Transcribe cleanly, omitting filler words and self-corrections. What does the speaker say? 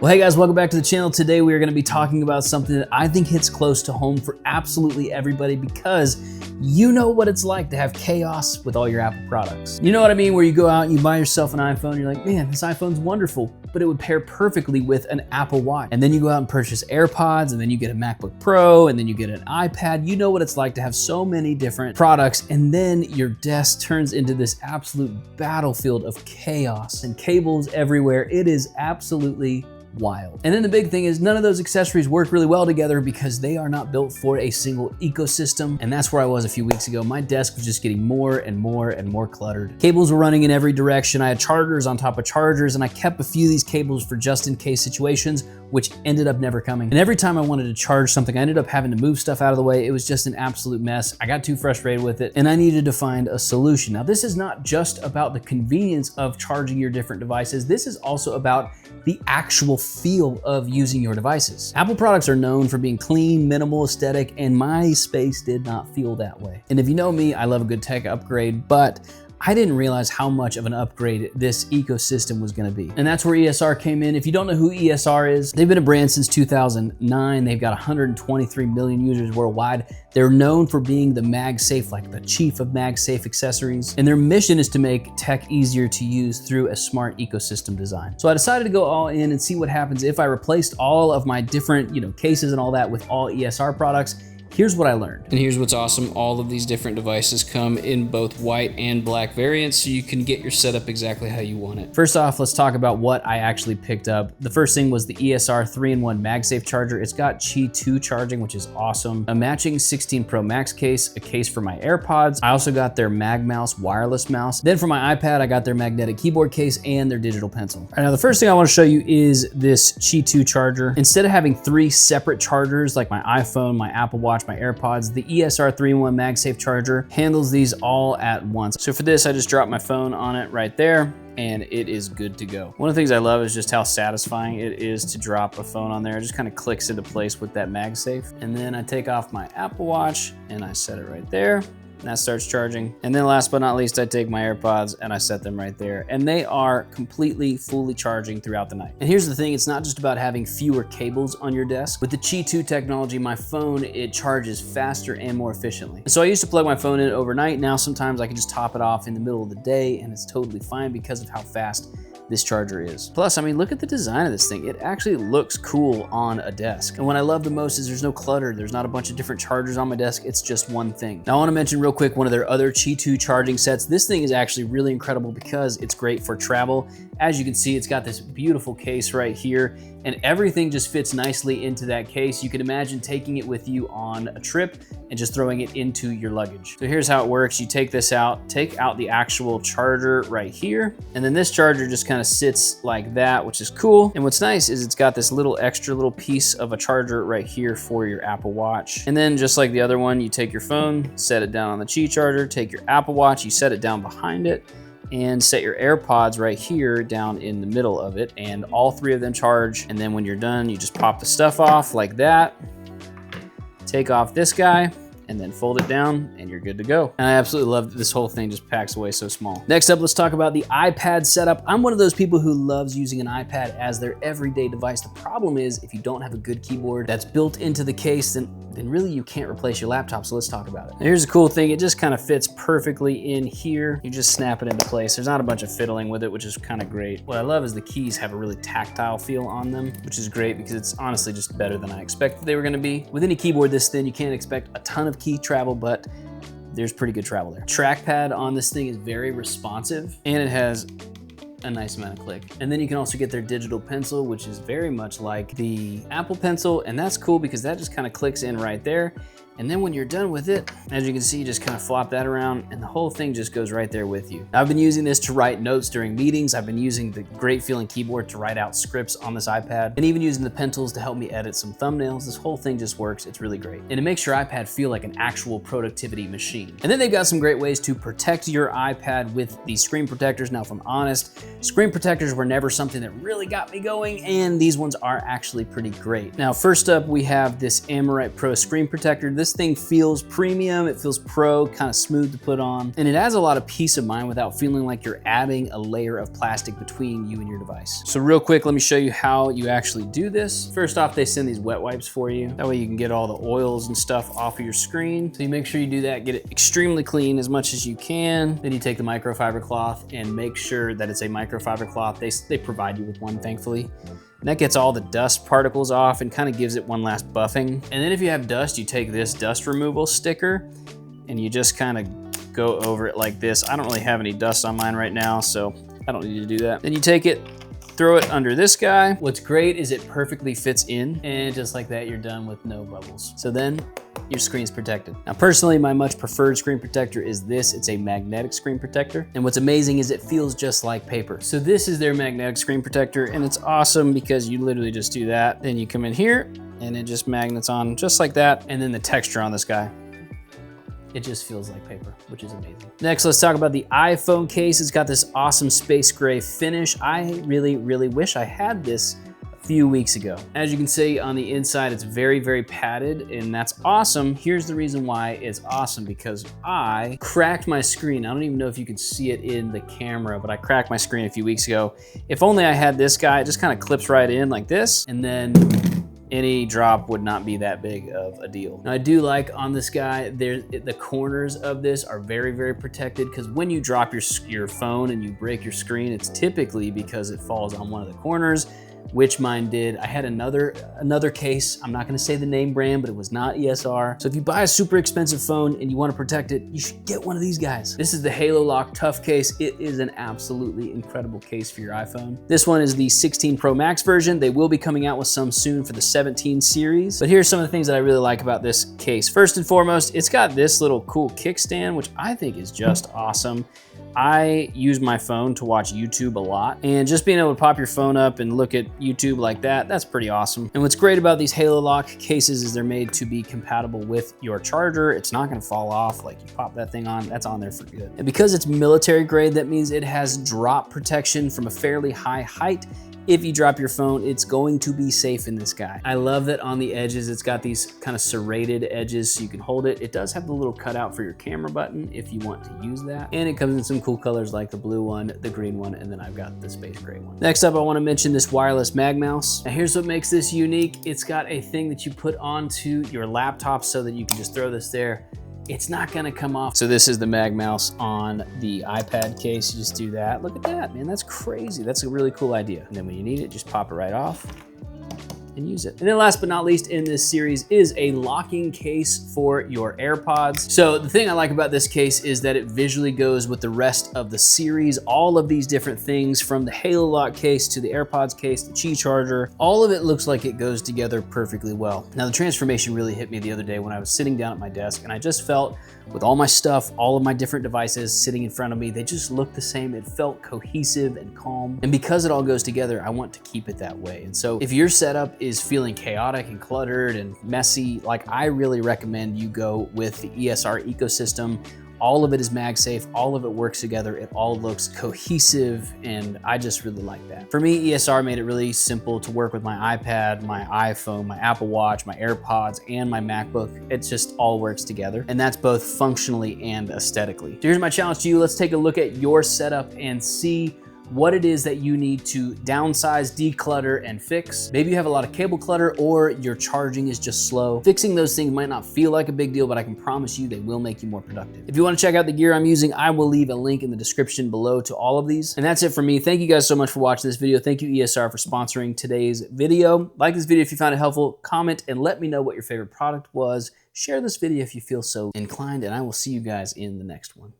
Well, hey guys, welcome back to the channel. Today we are going to be talking about something that I think hits close to home for absolutely everybody because you know what it's like to have chaos with all your Apple products. You know what I mean? Where you go out and you buy yourself an iPhone, you're like, man, this iPhone's wonderful, but it would pair perfectly with an Apple Watch. And then you go out and purchase AirPods, and then you get a MacBook Pro, and then you get an iPad. You know what it's like to have so many different products, and then your desk turns into this absolute battlefield of chaos and cables everywhere. It is absolutely wild. And then the big thing is none of those accessories work really well together because they are not built for a single ecosystem. And that's where I was a few weeks ago. My desk was just getting more and more and more cluttered. Cables were running in every direction. I had chargers on top of chargers, and I kept a few of these cables for just in case situations, which ended up never coming. And every time I wanted to charge something, I ended up having to move stuff out of the way. It was just an absolute mess. I got too frustrated with it, and I needed to find a solution. Now, this is not just about the convenience of charging your different devices. This is also about the actual feel of using your devices. Apple products are known for being clean, minimal, aesthetic, and my space did not feel that way. And if you know me, I love a good tech upgrade, but I didn't realize how much of an upgrade this ecosystem was gonna be. And that's where ESR came in. If you don't know who ESR is, they've been a brand since 2009. They've got 123 million users worldwide. They're known for being the MagSafe, like the chief of MagSafe Accessories. And their mission is to make tech easier to use through a smart ecosystem design. So I decided to go all in and see what happens if I replaced all of my different, cases and all that with all ESR products. Here's what I learned. And here's what's awesome. All of these different devices come in both white and black variants, so you can get your setup exactly how you want it. First off, let's talk about what I actually picked up. The first thing was the ESR 3-in-1 MagSafe Charger. It's got Qi2 charging, which is awesome. A matching 16 Pro Max case, a case for my AirPods. I also got their MagMouse wireless mouse. Then for my iPad, I got their magnetic keyboard case and their digital pencil. All right, now the first thing I want to show you is this Qi2 charger. Instead of having 3 separate chargers like my iPhone, my Apple Watch, my AirPods, the ESR 3-in-1 MagSafe Charger handles these all at once. So for this, I just dropped my phone on it right there, and it is good to go. One of the things I love is just how satisfying it is to drop a phone on there. It just kind of clicks into place with that MagSafe. And then I take off my Apple Watch and I set it right there. And that starts charging. And then last but not least, I take my AirPods and I set them right there. And they are completely, fully charging throughout the night. And here's the thing, it's not just about having fewer cables on your desk. With the Qi2 technology, my phone, it charges faster and more efficiently. And so I used to plug my phone in overnight. Now sometimes I can just top it off in the middle of the day and it's totally fine because of how fast this charger is. Plus, I mean, look at the design of this thing. It actually looks cool on a desk. And what I love the most is there's no clutter. There's not a bunch of different chargers on my desk. It's just one thing. Now I wanna mention real quick one of their other Qi2 charging sets. This thing is actually really incredible because it's great for travel. As you can see, it's got this beautiful case right here and everything just fits nicely into that case. You can imagine taking it with you on a trip and just throwing it into your luggage. So here's how it works. You take this out, take out the actual charger right here, and then this charger just kind of sits like that, which is cool. And what's nice is it's got this extra little piece of a charger right here for your Apple Watch. And then just like the other one, you take your phone, set it down on the Qi charger, take your Apple Watch, you set it down behind it, and set your AirPods right here down in the middle of it, and all 3 of them charge. And then when you're done, you just pop the stuff off like that, take off this guy, and then fold it down and you're good to go. And I absolutely love that this whole thing just packs away so small. Next up, let's talk about the iPad setup. I'm one of those people who loves using an iPad as their everyday device. The problem is if you don't have a good keyboard that's built into the case, then really you can't replace your laptop. So let's talk about it. Now, here's a cool thing. It just kind of fits perfectly in here. You just snap it into place. There's not a bunch of fiddling with it, which is kind of great. What I love is the keys have a really tactile feel on them, which is great because it's honestly just better than I expected they were gonna be. With any keyboard this thin, you can't expect a ton of key travel, but there's pretty good travel there. Trackpad on this thing is very responsive and it has a nice amount of click. And then you can also get their digital pencil, which is very much like the Apple Pencil. And that's cool because that just kind of clicks in right there. And then when you're done with it, as you can see, you just kind of flop that around and the whole thing just goes right there with you. I've been using this to write notes during meetings. I've been using the great feeling keyboard to write out scripts on this iPad, and even using the pencils to help me edit some thumbnails. This whole thing just works. It's really great. And it makes your iPad feel like an actual productivity machine. And then they've got some great ways to protect your iPad with these screen protectors. Now, if I'm honest, screen protectors were never something that really got me going, and these ones are actually pretty great. Now, first up, we have this Amorite Pro screen protector. This This thing feels premium, it feels pro, kind of smooth to put on, and it adds a lot of peace of mind without feeling like you're adding a layer of plastic between you and your device. So real quick, let me show you how you actually do this. First off, they send these wet wipes for you. That way you can get all the oils and stuff off of your screen. So you make sure you do that, get it extremely clean as much as you can. Then you take the microfiber cloth and make sure that it's a microfiber cloth. They provide you with one, thankfully. And that gets all the dust particles off and kind of gives it one last buffing. And then if you have dust, you take this dust removal sticker and you just kind of go over it like this. I don't really have any dust on mine right now, so I don't need to do that. Then you take it, throw it under this guy. What's great is it perfectly fits in, and just like that, you're done with no bubbles. So then your screen's protected. Now, personally, my much preferred screen protector is this. It's a magnetic screen protector. And what's amazing is it feels just like paper. So this is their magnetic screen protector, and it's awesome because you literally just do that. Then you come in here and it just magnets on just like that. And then the texture on this guy, it just feels like paper, which is amazing. Next, let's talk about the iPhone case. It's got this awesome space gray finish. I really, really wish I had this a few weeks ago. As you can see on the inside, it's very, very padded, and that's awesome. Here's the reason why it's awesome, because I cracked my screen. I don't even know if you can see it in the camera, but I cracked my screen a few weeks ago. If only I had this guy, it just kind of clips right in like this, and then any drop would not be that big of a deal. Now, I do like on this guy, the corners of this are very, very protected, because when you drop your phone and you break your screen, it's typically because it falls on one of the corners, which mine did. I had another case. I'm not gonna say the name brand, but it was not ESR. So if you buy a super expensive phone and you wanna protect it, you should get one of these guys. This is the Halo Lock Tough Case. It is an absolutely incredible case for your iPhone. This one is the 16 Pro Max version. They will be coming out with some soon for the 17 series. But here's some of the things that I really like about this case. First and foremost, it's got this little cool kickstand, which I think is just awesome. I use my phone to watch YouTube a lot, and just being able to pop your phone up and look at YouTube like that, that's pretty awesome. And what's great about these Halo Lock cases is they're made to be compatible with your charger. It's not gonna fall off. Like, you pop that thing on, that's on there for good. And because it's military grade, that means it has drop protection from a fairly high height. If you drop your phone, it's going to be safe in this guy. I love that on the edges, it's got these kind of serrated edges so you can hold it. It does have the little cutout for your camera button if you want to use that. And it comes in some cool colors like the blue one, the green one, and then I've got the space gray one. Next up, I wanna mention this wireless MagMouse. Now here's what makes this unique. It's got a thing that you put onto your laptop so that you can just throw this there. It's not gonna come off. So this is the MagMouse on the iPad case. You just do that. Look at that, man, that's crazy. That's a really cool idea. And then when you need it, just pop it right off and use it. And then last but not least in this series is a locking case for your AirPods. So the thing I like about this case is that it visually goes with the rest of the series. All of these different things, from the Halo Lock case to the AirPods case, the Qi Charger, all of it looks like it goes together perfectly well. Now, the transformation really hit me the other day when I was sitting down at my desk, and I just felt with all my stuff, all of my different devices sitting in front of me, they just looked the same. It felt cohesive and calm. And because it all goes together, I want to keep it that way. And so if your setup is feeling chaotic and cluttered and messy, like, I really recommend you go with the ESR ecosystem. All of it is MagSafe, all of it works together, it all looks cohesive, and I just really like that. For me, ESR made it really simple to work with my iPad, my iPhone, my Apple Watch, my AirPods, and my MacBook. It just all works together, and that's both functionally and aesthetically. So here's my challenge to you. Let's take a look at your setup and see what it is that you need to downsize, declutter, and fix. Maybe you have a lot of cable clutter, or your charging is just slow. Fixing those things might not feel like a big deal, but I can promise you they will make you more productive. If you want to check out the gear I'm using, I will leave a link in the description below to all of these. And that's it for me. Thank you guys so much for watching this video. Thank you, ESR, for sponsoring today's video. Like this video if you found it helpful, comment and let me know what your favorite product was. Share this video if you feel so inclined, and I will see you guys in the next one.